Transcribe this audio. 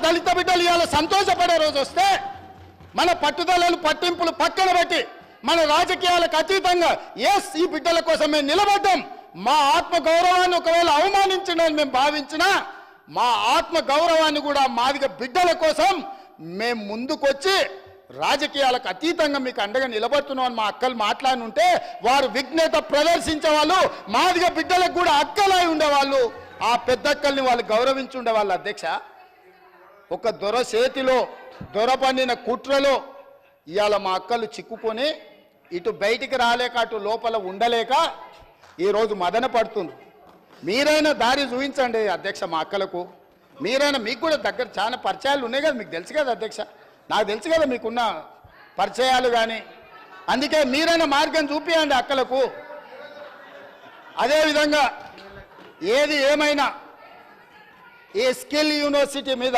దళిత బిడ్డలు ఇవాళ సంతోషపడే రోజు వస్తే మన పట్టుదలలు పట్టింపులు పక్కన పెట్టి మన రాజకీయాలకు అతీతంగా ఎస్ ఈ బిడ్డల కోసం మేము నిలబడ్డాం, మా ఆత్మ గౌరవాన్ని ఒకవేళ అవమానించడం మేము భావించినా మా ఆత్మ గౌరవాన్ని కూడా మాదిగ బిడ్డల కోసం మేము ముందుకొచ్చి రాజకీయాలకు అతీతంగా మీకు అండగా నిలబడుతున్నామని మా అక్కలు మాట్లాడుంటే వారు విఘ్నత ప్రదర్శించే వాళ్ళు, మాదిగ బిడ్డలకు కూడా అక్కలై ఉండేవాళ్ళు, ఆ పెద్దక్కల్ని వాళ్ళు గౌరవించి ఉండేవాళ్ళు. అధ్యక్ష, ఒక దొర చేతిలో దొర పండిన కుట్రలో ఇవాళ మా అక్కలు చిక్కుకొని ఇటు బయటికి రాలేక అటు లోపల ఉండలేక ఈరోజు మదన పడుతుంది. మీరైనా దారి చూపించండి అధ్యక్ష మా అక్కలకు. మీరైనా, మీకు కూడా దగ్గర చాలా పరిచయాలు ఉన్నాయి కదా, మీకు తెలుసు కదా అధ్యక్ష, నాకు తెలుసు కదా మీకున్న పరిచయాలు. కానీ అందుకే మీరైనా మార్గం చూపించండి అక్కలకు. అదేవిధంగా ఏది ఏమైనా ఈ స్కిల్ యూనివర్సిటీ మీద